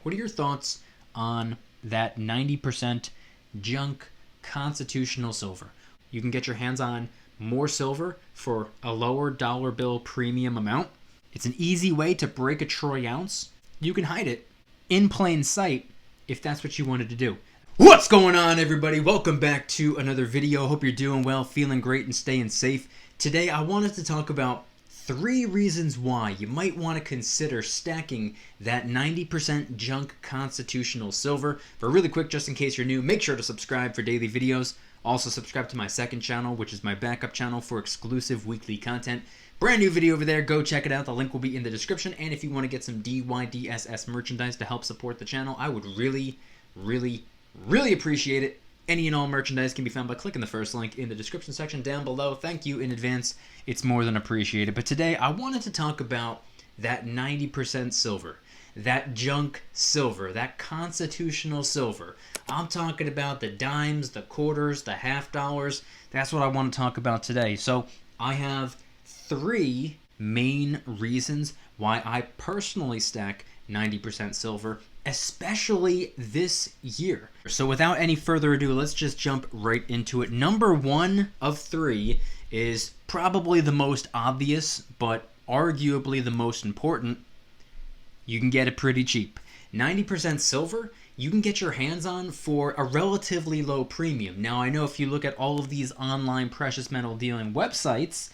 What are your thoughts on that 90% junk constitutional silver? You can get your hands on more silver for a lower dollar bill premium amount. It's an easy way to break a troy ounce. You can hide it in plain sight if that's what you wanted to do. What's going on, everybody? Welcome back to another video. Hope you're doing well, feeling great, and staying safe. Today I wanted to talk about 3 reasons why you might want to consider stacking that 90% junk constitutional silver. But really quick, just in case you're new, make sure to subscribe for daily videos. Also subscribe to my second channel, which is my backup channel for exclusive weekly content. Brand new video over there. Go check it out. The link will be in the description. And if you want to get some DYDSS merchandise to help support the channel, I would really appreciate it. Any and all merchandise can be found by clicking the first link in the description section down below. Thank you in advance. It's more than appreciated. But today I wanted to talk about that 90% silver, that junk silver, that constitutional silver. I'm talking about the dimes, the quarters, the half dollars. That's what I want to talk about today. So I have 3 main reasons why I personally stack 90% silver, especially this year. So without any further ado, let's just jump right into it. Number 1 of 3 is probably the most obvious, but arguably the most important. You can get it pretty cheap. 90% silver, you can get your hands on for a relatively low premium. Now, I know if you look at all of these online precious metal dealing websites,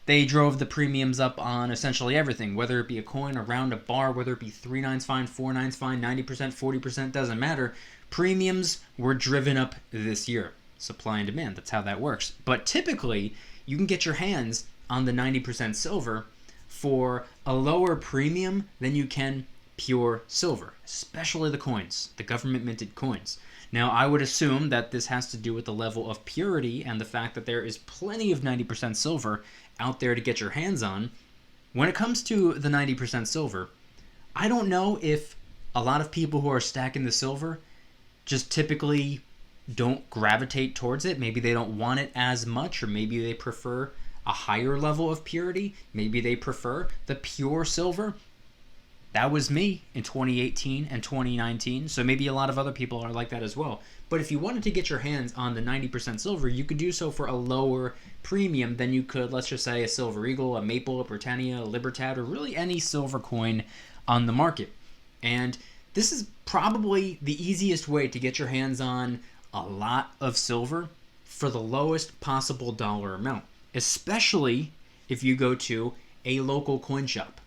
they drove the premiums up on essentially everything, whether it be a coin, a round, a bar, whether it be 3 nines fine, 4 nines fine, 90%, 40%, doesn't matter. Premiums were driven up this year. Supply and demand, that's how that works. But typically, you can get your hands on the 90% silver for a lower premium than you can pure silver, especially the coins, the government minted coins. Now, I would assume that this has to do with the level of purity and the fact that there is plenty of 90% silver out there to get your hands on. When it comes to the 90% silver, I don't know if a lot of people who are stacking the silver just typically don't gravitate towards it. Maybe they don't want it as much, or maybe they prefer a higher level of purity. Maybe they prefer the pure silver. That was me in 2018 and 2019, so maybe a lot of other people are like that as well. But if you wanted to get your hands on the 90% silver, you could do so for a lower premium than you could, let's just say, a Silver Eagle, a Maple, a Britannia, a Libertad, or really any silver coin on the market. And this is probably the easiest way to get your hands on a lot of silver for the lowest possible dollar amount, especially if you go to a local coin shop.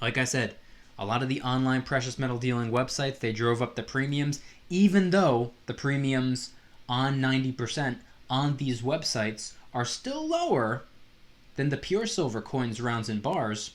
Like I said, a lot of the online precious metal dealing websites, they drove up the premiums, even though the premiums on 90% on these websites are still lower than the pure silver coins, rounds, and bars.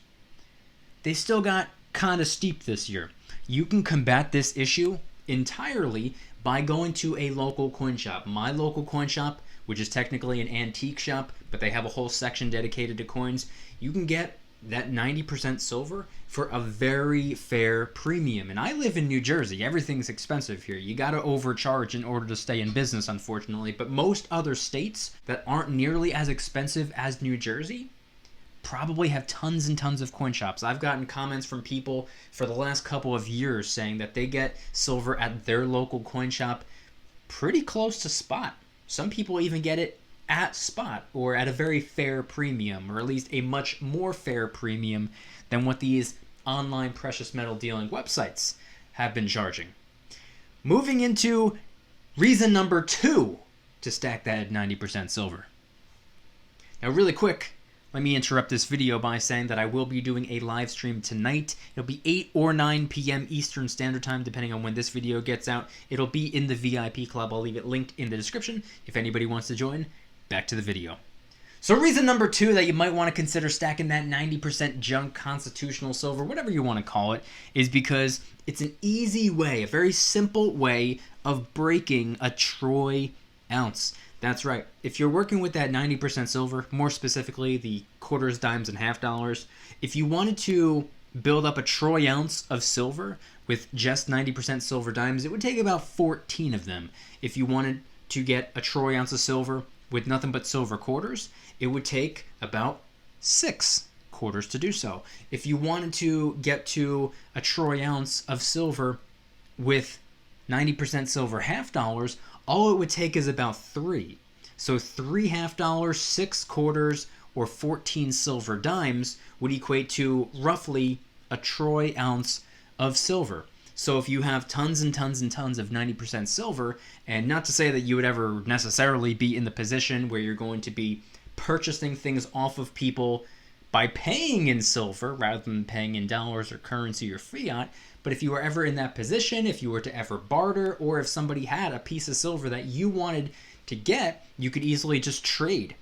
They still got kind of steep this year. You can combat this issue entirely by going to a local coin shop. My local coin shop, which is technically an antique shop, but they have a whole section dedicated to coins, you can get that 90% silver for a very fair premium. And I live in New Jersey. Everything's expensive here. You got to overcharge in order to stay in business, unfortunately. But most other states that aren't nearly as expensive as New Jersey probably have tons and tons of coin shops. I've gotten comments from people for the last couple of years saying that they get silver at their local coin shop pretty close to spot. Some people even get it at spot or at a very fair premium, or at least a much more fair premium than what these online precious metal dealing websites have been charging. Moving into reason number 2 to stack that 90% silver. Now, really quick, let me interrupt this video by saying that I will be doing a live stream tonight. It'll be 8 or 9 p.m. Eastern Standard Time, depending on when this video gets out. It'll be in the VIP club. I'll leave it linked in the description if anybody wants to join. Back to the video. So reason number 2 that you might want to consider stacking that 90% junk constitutional silver, whatever you want to call it, is because it's an easy way, a very simple way of breaking a troy ounce. That's right. If you're working with that 90% silver, more specifically the quarters, dimes, and half dollars, if you wanted to build up a troy ounce of silver with just 90% silver dimes, it would take about 14 of them. If you wanted to get a troy ounce of silver with nothing but silver quarters, it would take about 6 quarters to do so. If you wanted to get to a troy ounce of silver with 90% silver half dollars, all it would take is about 3. So 3 half dollars, 6 quarters, or 14 silver dimes would equate to roughly a troy ounce of silver. So if you have tons and tons and tons of 90% silver, and not to say that you would ever necessarily be in the position where you're going to be purchasing things off of people by paying in silver rather than paying in dollars or currency or fiat, but if you were ever in that position, if you were to ever barter, or if somebody had a piece of silver that you wanted to get, you could easily just trade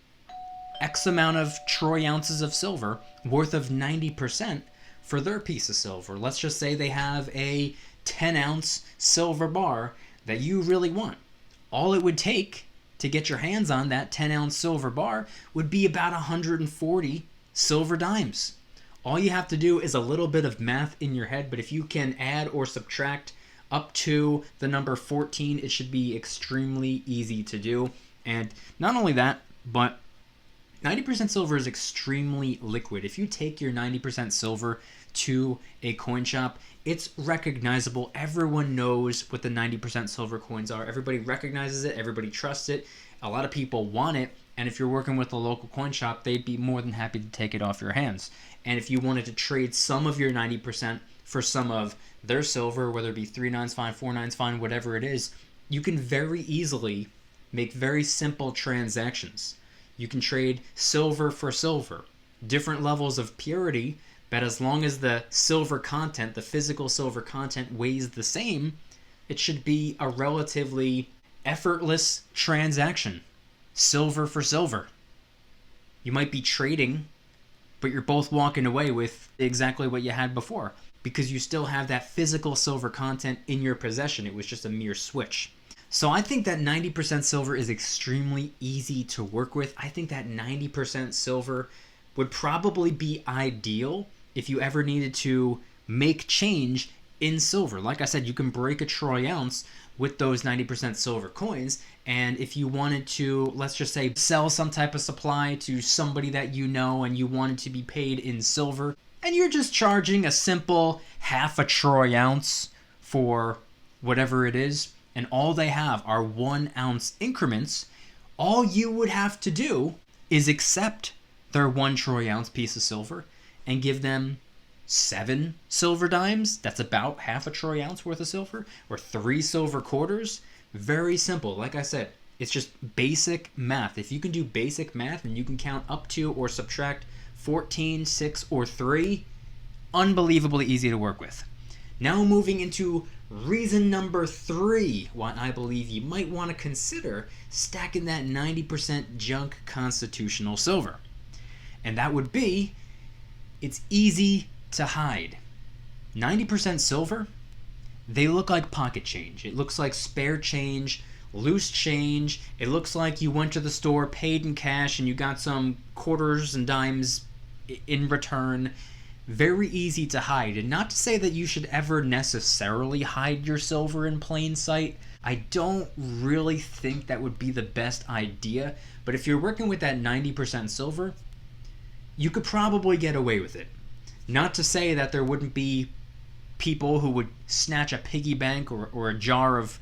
X amount of troy ounces of silver worth of 90% for their piece of silver. Let's just say they have a 10-ounce silver bar that you really want. All it would take to get your hands on that 10-ounce silver bar would be about 140 silver dimes. All you have to do is a little bit of math in your head, but if you can add or subtract up to the number 14, it should be extremely easy to do. And not only that, but 90% silver is extremely liquid. If you take your 90% silver to a coin shop, it's recognizable. Everyone knows what the 90% silver coins are. Everybody recognizes it. Everybody trusts it. A lot of people want it. And if you're working with a local coin shop, they'd be more than happy to take it off your hands. And if you wanted to trade some of your 90% for some of their silver, whether it be 3/9 fine, 4/9 fine, whatever it is, you can very easily make very simple transactions. You can trade silver for silver, different levels of purity, but as long as the silver content, the physical silver content, weighs the same, it should be a relatively effortless transaction. Silver for silver. You might be trading, but you're both walking away with exactly what you had before because you still have that physical silver content in your possession. It was just a mere switch. So I think that 90% silver is extremely easy to work with. I think that 90% silver would probably be ideal if you ever needed to make change in silver. Like I said, you can break a troy ounce with those 90% silver coins. And if you wanted to, let's just say, sell some type of supply to somebody that you know and you wanted to be paid in silver, and you're just charging a simple half a troy ounce for whatever it is, and all they have are 1 ounce increments, all you would have to do is accept their 1 troy ounce piece of silver and give them 7 silver dimes. That's about half a troy ounce worth of silver, or 3 silver quarters. Very simple. Like I said, it's just basic math. If you can do basic math and you can count up to or subtract 14, 6, or 3, unbelievably easy to work with. Now moving into reason number 3 why I believe you might want to consider stacking that 90% junk constitutional silver. And that would be, it's easy to hide. 90% silver, they look like pocket change. It looks like spare change, loose change. It looks like you went to the store, paid in cash, and you got some quarters and dimes in return. Very easy to hide. And not to say that you should ever necessarily hide your silver in plain sight. I don't really think that would be the best idea. But if you're working with that 90% silver, you could probably get away with it. Not to say that there wouldn't be people who would snatch a piggy bank or a jar of,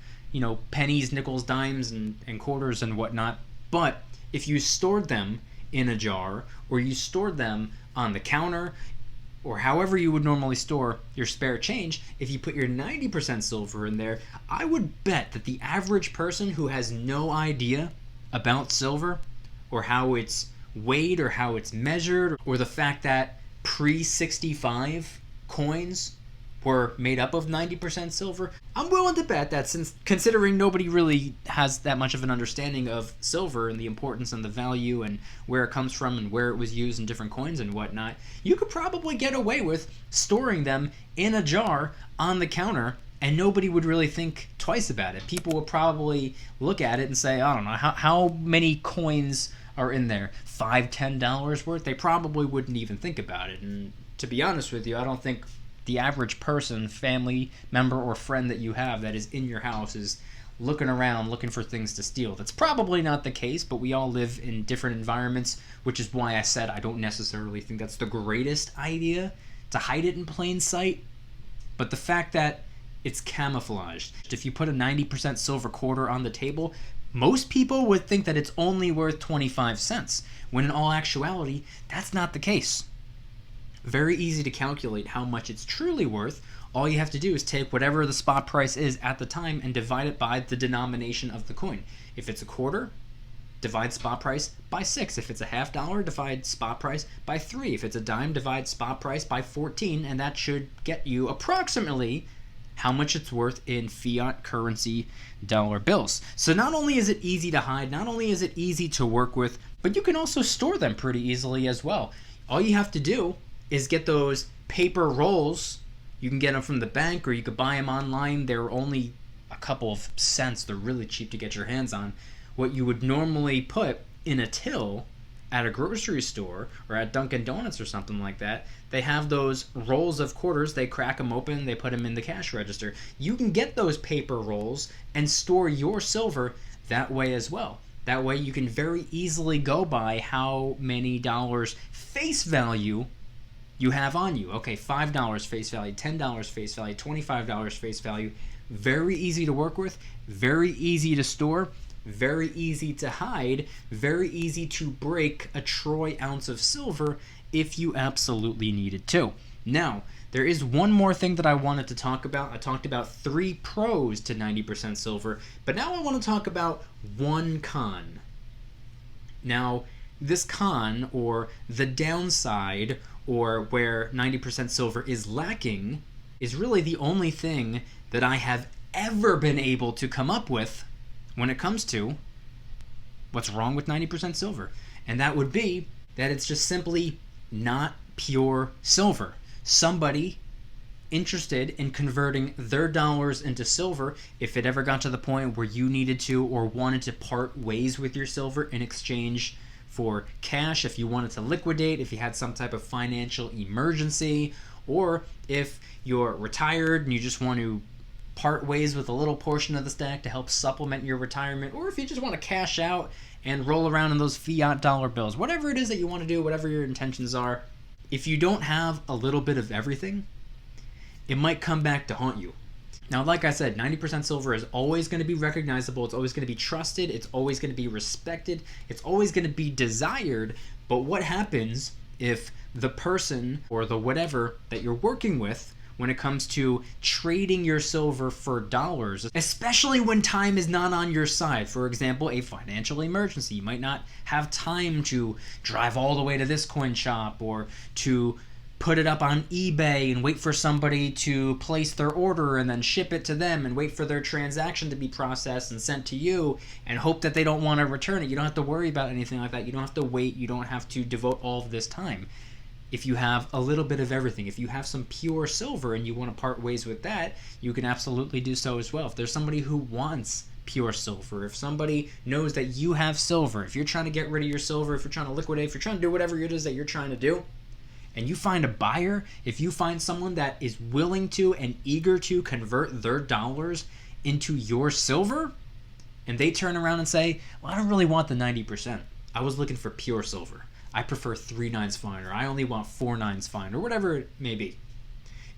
pennies, nickels, dimes, and quarters and whatnot. But if you stored them in a jar, or you stored them on the counter, or however you would normally store your spare change, if you put your 90% silver in there, I would bet that the average person who has no idea about silver, or how it's weighed, or how it's measured, or the fact that pre-65 coins were made up of 90% silver, I'm willing to bet that, since considering nobody really has that much of an understanding of silver and the importance and the value and where it comes from and where it was used in different coins and whatnot, you could probably get away with storing them in a jar on the counter and nobody would really think twice about it. People would probably look at it and say, I don't know, how many coins are in there? $5, $10 worth? They probably wouldn't even think about it. And to be honest with you, I don't think the average person, family member, or friend that you have that is in your house is looking around looking for things to steal. That's probably not the case, but we all live in different environments, which is why I said I don't necessarily think that's the greatest idea to hide it in plain sight. But the fact that it's camouflaged. If you put a 90% silver quarter on the table, most people would think that it's only worth 25 cents, when in all actuality, that's not the case. Very easy to calculate how much it's truly worth. All you have to do is take whatever the spot price is at the time and divide it by the denomination of the coin. If it's a quarter, divide spot price by 6. If it's a $50, divide spot price by 3. If it's a dime, divide spot price by 14, and that should get you approximately how much it's worth in fiat currency dollar bills. So not only is it easy to hide, not only is it easy to work with, but you can also store them pretty easily as well. All you have to do is get those paper rolls. You can get them from the bank, or you could buy them online. They're only a couple of cents. They're really cheap to get your hands on. What you would normally put in a till at a grocery store or at Dunkin' Donuts or something like that, they have those rolls of quarters. They crack them open, they put them in the cash register. You can get those paper rolls and store your silver that way as well. That way you can very easily go by how many dollars face value you have on you. Okay, $5 face value, $10 face value, $25 face value. Very easy to work with, very easy to store, very easy to hide, very easy to break a troy ounce of silver if you absolutely needed to. Now, there is one more thing that I wanted to talk about. I talked about 3 pros to 90% silver, but now I want to talk about one con. Now, this con, or the downside, or where 90% silver is lacking, is really the only thing that I have ever been able to come up with when it comes to what's wrong with 90% silver. And that would be that it's just simply not pure silver. Somebody interested in converting their dollars into silver, if it ever got to the point where you needed to or wanted to part ways with your silver in exchange for cash, if you wanted to liquidate, if you had some type of financial emergency, or if you're retired and you just want to part ways with a little portion of the stack to help supplement your retirement, or if you just want to cash out and roll around in those fiat dollar bills, whatever it is that you want to do, whatever your intentions are, if you don't have a little bit of everything, it might come back to haunt you. Now, like I said, 90% silver is always going to be recognizable, it's always going to be trusted, it's always going to be respected, it's always going to be desired, but what happens if the person or the whatever that you're working with, when it comes to trading your silver for dollars, especially when time is not on your side? For example, a financial emergency. You might not have time to drive all the way to this coin shop, or to put it up on eBay and wait for somebody to place their order and then ship it to them and wait for their transaction to be processed and sent to you and hope that they don't want to return it. You don't have to worry about anything like that. You don't have to wait. You don't have to devote all of this time. If you have a little bit of everything, if you have some pure silver and you want to part ways with that, you can absolutely do so as well. If there's somebody who wants pure silver, if somebody knows that you have silver, if you're trying to get rid of your silver, if you're trying to liquidate, if you're trying to do whatever it is that you're trying to do, and you find a buyer, if you find someone that is willing to and eager to convert their dollars into your silver, and they turn around and say, well, I don't really want the 90%. I was looking for pure silver. I prefer 3 nines fine, or I only want 4 nines fine, or whatever it may be.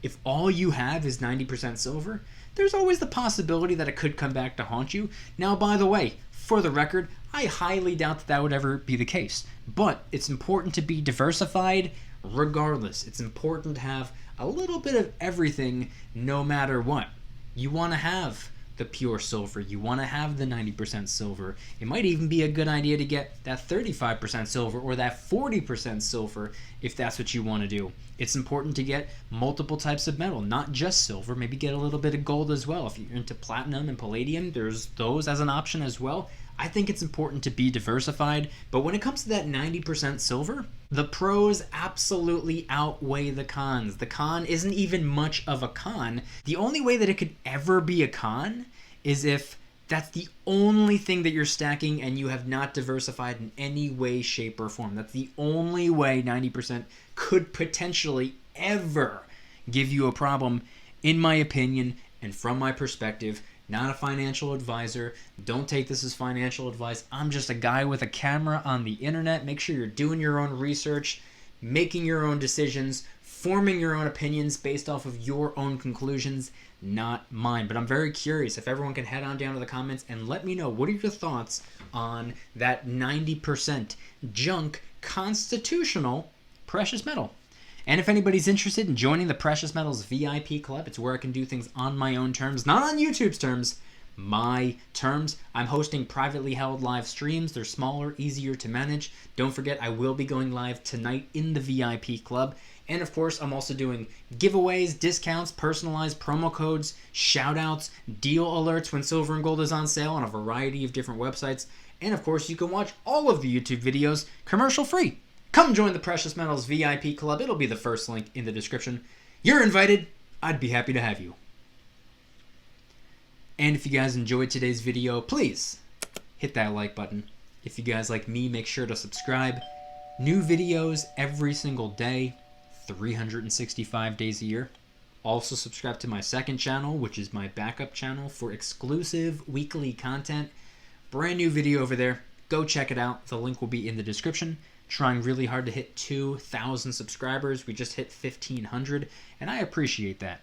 If all you have is 90% silver, there's always the possibility that it could come back to haunt you. Now, by the way, for the record, I highly doubt that that would ever be the case. But it's important to be diversified regardless. It's important to have a little bit of everything no matter what. You want to have the pure silver. You want to have the 90% silver. It might even be a good idea to get that 35% silver or that 40% silver if that's what you want to do. It's important to get multiple types of metal, not just silver. Maybe get a little bit of gold as well. If you're into platinum and palladium, there's those as an option as well. I think it's important to be diversified, but when it comes to that 90% silver, the pros absolutely outweigh the cons. The con isn't even much of a con. The only way that it could ever be a con is if that's the only thing that you're stacking and you have not diversified in any way, shape, or form. That's the only way 90% could potentially ever give you a problem, in my opinion, and from my perspective. not a financial advisor. Don't take this as financial advice. I'm just a guy with a camera on the internet. Make sure you're doing your own research, making your own decisions, forming your own opinions based off of your own conclusions, not mine. But I'm very curious if everyone can head on down to the comments and let me know, what are your thoughts on that 90% junk constitutional precious metal? And if anybody's interested in joining the Precious Metals VIP Club, it's where I can do things on my own terms, not on YouTube's terms, my terms. I'm hosting privately held live streams. They're smaller, easier to manage. Don't forget, I will be going live tonight in the VIP Club. And of course, I'm also doing giveaways, discounts, personalized promo codes, shout-outs, deal alerts when silver and gold is on sale on a variety of different websites. And of course, you can watch all of the YouTube videos commercial-free. Come join the Precious Metals VIP Club. It'll be the first link in the description. You're invited. I'd be happy to have you. And if you guys enjoyed today's video, please hit that like button. If you guys like me, make sure to subscribe. New videos every single day, 365 days a year. Also subscribe to my second channel, which is my backup channel for exclusive weekly content. Brand new video over there. Go check it out. The link will be in the description. Trying really hard to hit 2,000 subscribers. We just hit 1,500, and I appreciate that.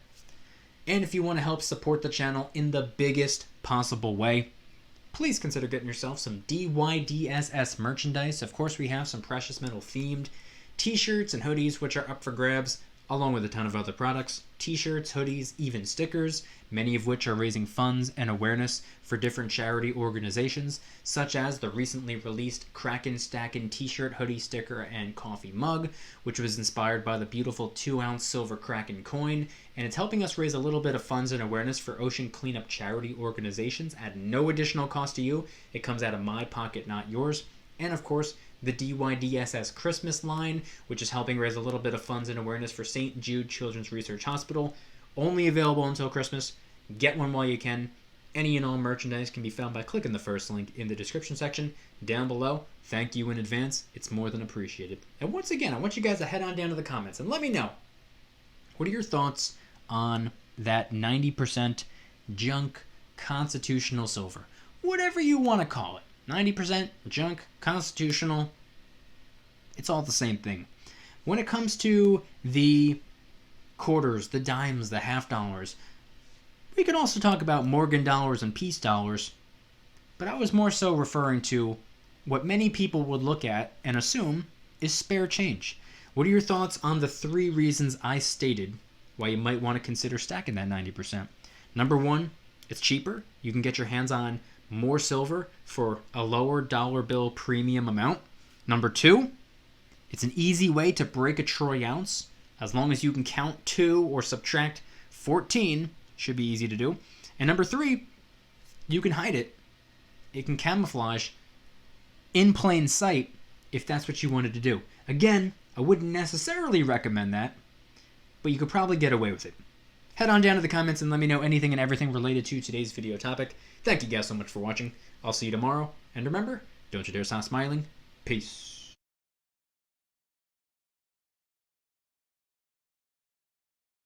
And if you want to help support the channel in the biggest possible way, please consider getting yourself some DYDSS merchandise. Of course, we have some precious metal themed t-shirts and hoodies, which are up for grabs, along with a ton of other products. T-shirts, hoodies, even stickers, many of which are raising funds and awareness for different charity organizations, such as the recently released Kraken Stackin' t-shirt, hoodie, sticker, and coffee mug, which was inspired by the beautiful 2-ounce silver Kraken coin, and it's helping us raise a little bit of funds and awareness for ocean cleanup charity organizations at no additional cost to you. It comes out of my pocket, not yours. And of course, the DYDSS Christmas line, which is helping raise a little bit of funds and awareness for St. Jude Children's Research Hospital. Only available until Christmas. Get one while you can. Any and all merchandise can be found by clicking the first link in the description section down below. Thank you in advance. It's more than appreciated. And once again, I want you guys to head on down to the comments and let me know, what are your thoughts on that 90% junk constitutional silver? Whatever you want to call it. 90% junk, constitutional, it's all the same thing. When it comes to the quarters, the dimes, the half dollars, we can also talk about Morgan dollars and peace dollars, but I was more so referring to what many people would look at and assume is spare change. What are your thoughts on the 3 reasons I stated why you might want to consider stacking that 90%? Number 1, it's cheaper. You can get your hands on more silver for a lower dollar bill premium amount. Number 2, it's an easy way to break a troy ounce. As long as you can count 2 or subtract 14, should be easy to do. And number 3, you can hide it. It can camouflage in plain sight if that's what you wanted to do. Again, I wouldn't necessarily recommend that, but you could probably get away with it. Head on down to the comments and let me know anything and everything related to today's video topic. Thank you guys so much for watching. I'll see you tomorrow. And remember, don't you dare stop smiling. Peace.